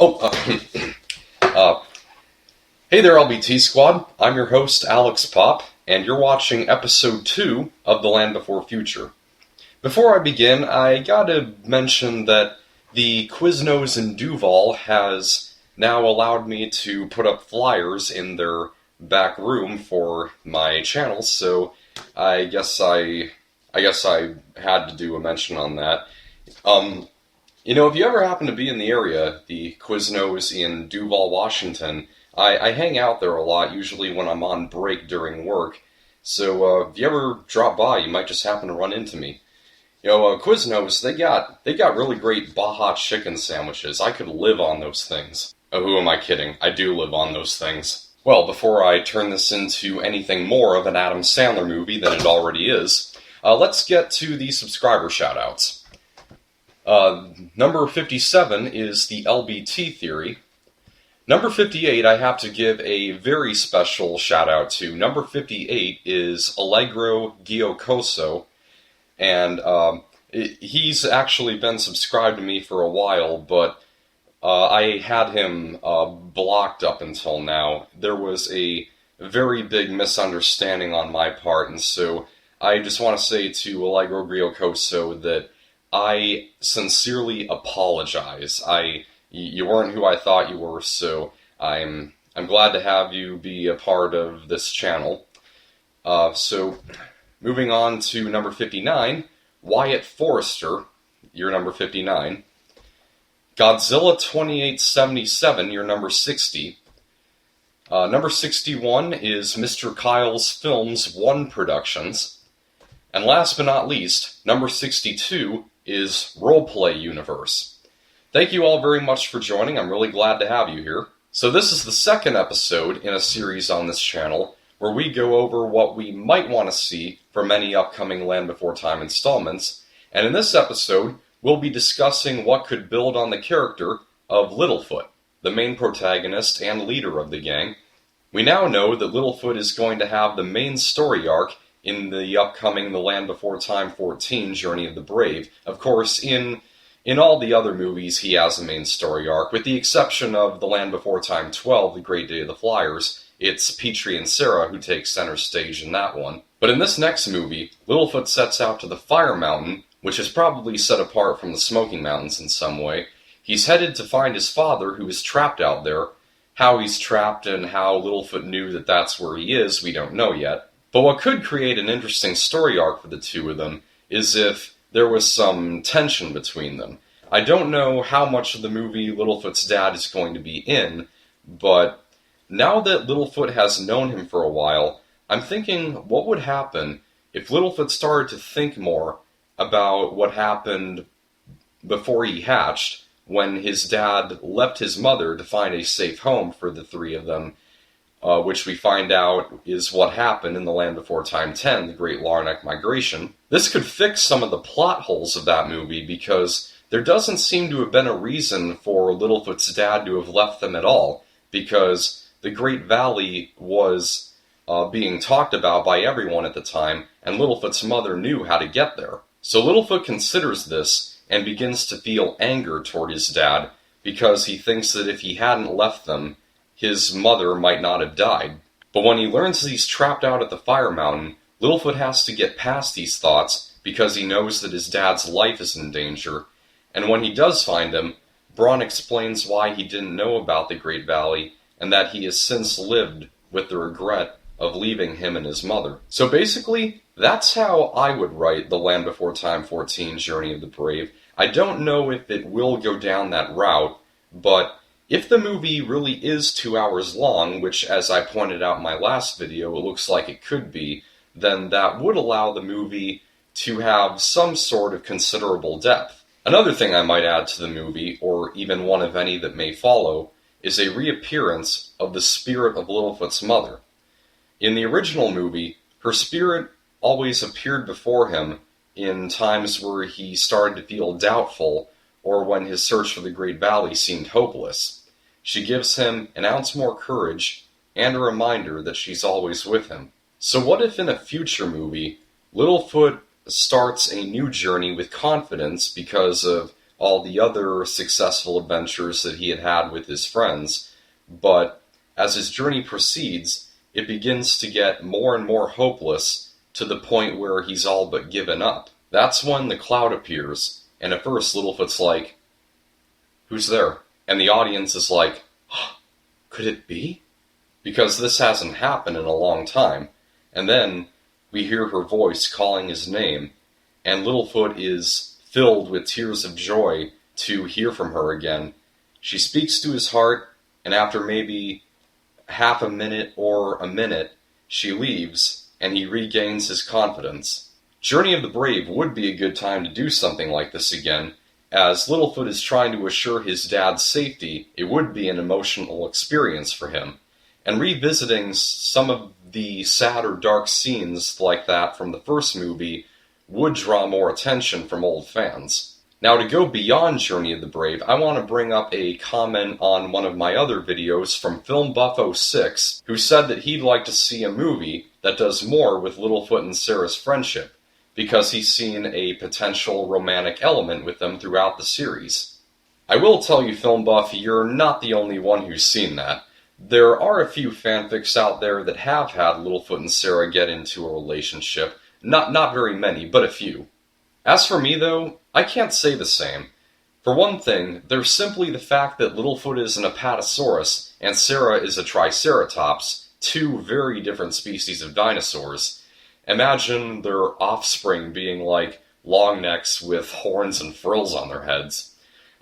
Oh, hey there, LBT Squad. I'm your host, Alex Pop, and you're watching episode 2 of The Land Before Future. Before I begin, I gotta mention that the Quiznos in Duval has now allowed me to put up flyers in their back room for my channel, so I guess I had to do a mention on that. If you ever happen to be in the area, the Quiznos in Duval, Washington, I hang out there a lot, usually when I'm on break during work. So if you ever drop by, you might just happen to run into me. Quiznos, they got really great Baja chicken sandwiches. I could live on those things. Oh, who am I kidding? I do live on those things. Well, before I turn this into anything more of an Adam Sandler movie than it already is, let's get to the subscriber shoutouts. Number 57 is the LBT Theory. Number 58, I have to give a very special shout out to. Number 58 is Allegro Giocoso, and he's actually been subscribed to me for a while, but I had him blocked up until now. There was a very big misunderstanding on my part, and so I just want to say to Allegro Giocoso that I sincerely apologize. You weren't who I thought you were, so I'm glad to have you be a part of this channel. So, moving on to number 59, Wyatt Forrester, you're number 59. Godzilla 2877, you're number 60. Number 61 is Mr. Kyle's Films 1 Productions. And last but not least, number 62 is Roleplay Universe. Thank you all very much for joining. I'm really glad to have you here. So this is the second episode in a series on this channel where we go over what we might want to see from any upcoming Land Before Time installments. And in this episode, we'll be discussing what could build on the character of Littlefoot, the main protagonist and leader of the gang. We now know that Littlefoot is going to have the main story arc in the upcoming The Land Before Time 14, Journey of the Brave. Of course, in all the other movies, he has a main story arc, with the exception of The Land Before Time 12, The Great Day of the Flyers. It's Petrie and Sarah who take center stage in that one. But in this next movie, Littlefoot sets out to the Fire Mountain, which is probably set apart from the Smoking Mountains in some way. He's headed to find his father, who is trapped out there. How he's trapped and how Littlefoot knew that that's where he is, we don't know yet. But what could create an interesting story arc for the two of them is if there was some tension between them. I don't know how much of the movie Littlefoot's dad is going to be in, but now that Littlefoot has known him for a while, I'm thinking what would happen if Littlefoot started to think more about what happened before he hatched, when his dad left his mother to find a safe home for the three of them, which we find out is what happened in The Land Before Time 10, The Great Larnac Migration. This could fix some of the plot holes of that movie, because there doesn't seem to have been a reason for Littlefoot's dad to have left them at all, because the Great Valley was being talked about by everyone at the time, and Littlefoot's mother knew how to get there. So Littlefoot considers this and begins to feel anger toward his dad, because he thinks that if he hadn't left them, his mother might not have died. But when he learns that he's trapped out at the Fire Mountain, Littlefoot has to get past these thoughts because he knows that his dad's life is in danger. And when he does find him, Braun explains why he didn't know about the Great Valley and that he has since lived with the regret of leaving him and his mother. So basically, that's how I would write The Land Before Time 14, Journey of the Brave. I don't know if it will go down that route, but if the movie really is 2 hours long, which, as I pointed out in my last video, it looks like it could be, then that would allow the movie to have some sort of considerable depth. Another thing I might add to the movie, or even one of any that may follow, is a reappearance of the spirit of Littlefoot's mother. In the original movie, her spirit always appeared before him in times where he started to feel doubtful, or when his search for the Great Valley seemed hopeless. She gives him an ounce more courage and a reminder that she's always with him. So what if in a future movie, Littlefoot starts a new journey with confidence because of all the other successful adventures that he had had with his friends, but as his journey proceeds, it begins to get more and more hopeless to the point where he's all but given up. That's when the cloud appears, and at first Littlefoot's like, "Who's there?" And the audience is like, "Could it be?" Because this hasn't happened in a long time. And then we hear her voice calling his name, and Littlefoot is filled with tears of joy to hear from her again. She speaks to his heart, and after maybe half a minute or a minute, she leaves, and he regains his confidence. Journey of the Brave would be a good time to do something like this again. As Littlefoot is trying to assure his dad's safety, it would be an emotional experience for him. And revisiting some of the sad or dark scenes like that from the first movie would draw more attention from old fans. Now, to go beyond Journey of the Brave, I want to bring up a comment on one of my other videos from FilmBuff06, who said that he'd like to see a movie that does more with Littlefoot and Sarah's friendship, because he's seen a potential romantic element with them throughout the series. I will tell you, FilmBuff, you're not the only one who's seen that. There are a few fanfics out there that have had Littlefoot and Sarah get into a relationship. Not very many, but a few. As for me, though, I can't say the same. For one thing, there's simply the fact that Littlefoot is an Apatosaurus and Sarah is a Triceratops, two very different species of dinosaurs. Imagine their offspring being like long necks with horns and frills on their heads.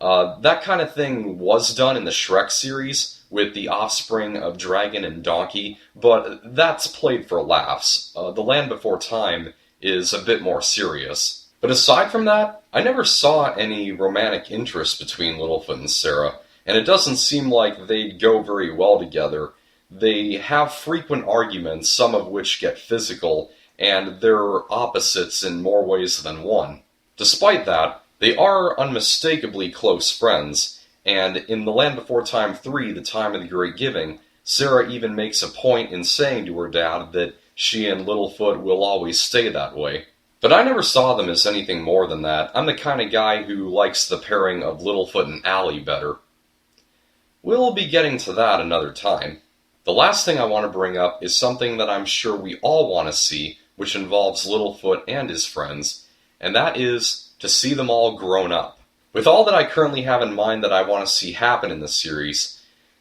That kind of thing was done in the Shrek series, with the offspring of dragon and donkey, but that's played for laughs. The Land Before Time is a bit more serious. But aside from that, I never saw any romantic interest between Littlefoot and Sarah, and it doesn't seem like they'd go very well together. They have frequent arguments, some of which get physical, and they're opposites in more ways than one. Despite that, they are unmistakably close friends, and in The Land Before Time 3, The Time of the Great Giving, Sarah even makes a point in saying to her dad that she and Littlefoot will always stay that way. But I never saw them as anything more than that. I'm the kind of guy who likes the pairing of Littlefoot and Allie better. We'll be getting to that another time. The last thing I want to bring up is something that I'm sure we all want to see, which involves Littlefoot and his friends, and that is to see them all grown up. With all that I currently have in mind that I want to see happen in this series,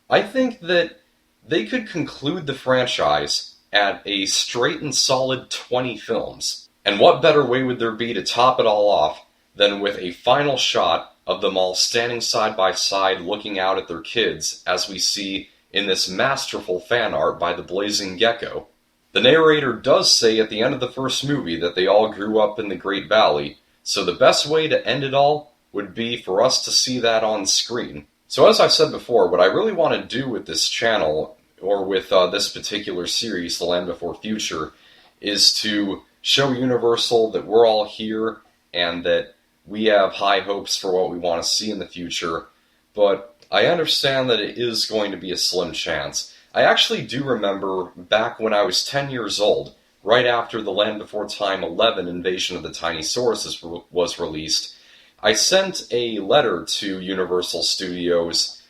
I think that they could conclude the franchise at a straight and solid 20 films. And what better way would there be to top it all off than with a final shot of them all standing side by side looking out at their kids, as we see in this masterful fan art by theblazinggecko. The narrator does say at the end of the first movie that they all grew up in the Great Valley, so the best way to end it all would be for us to see that on screen. So as I said before, what I really want to do with this channel, or with this particular series, The Land Before Future, is to show Universal that we're all here and that we have high hopes for what we want to see in the future, but I understand that it is going to be a slim chance. I actually do remember back when I was 10 years old, right after The Land Before Time 11 Invasion of the Tiny Sauruses was released, I sent a letter to Universal Studios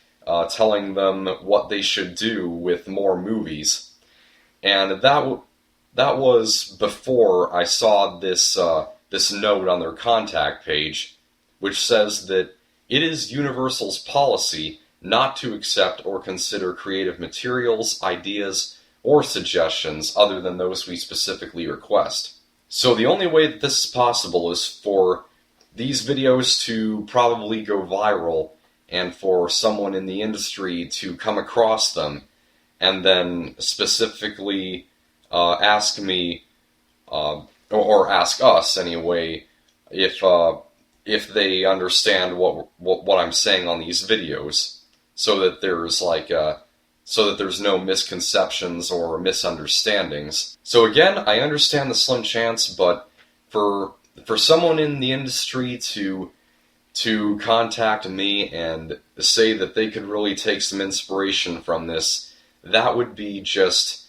telling them what they should do with more movies. And that was before I saw this note on their contact page, which says that it is Universal's policy not to accept or consider creative materials, ideas, or suggestions other than those we specifically request. So the only way that this is possible is for these videos to probably go viral and for someone in the industry to come across them and then specifically ask me, or ask us anyway, if they understand what I'm saying on these videos, so that there's no misconceptions or misunderstandings. So again, I understand the slim chance, but for someone in the industry to contact me and say that they could really take some inspiration from this, that would be just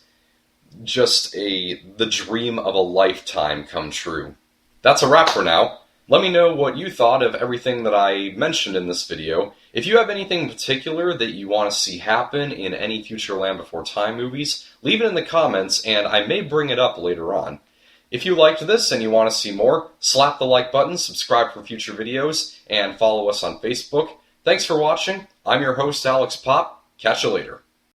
the dream of a lifetime come true. That's a wrap for now. Let me know what you thought of everything that I mentioned in this video. If you have anything in particular that you want to see happen in any future Land Before Time movies, leave it in the comments and I may bring it up later on. If you liked this and you want to see more, slap the like button, subscribe for future videos, and follow us on Facebook. Thanks for watching. I'm your host, Alex Pop. Catch you later.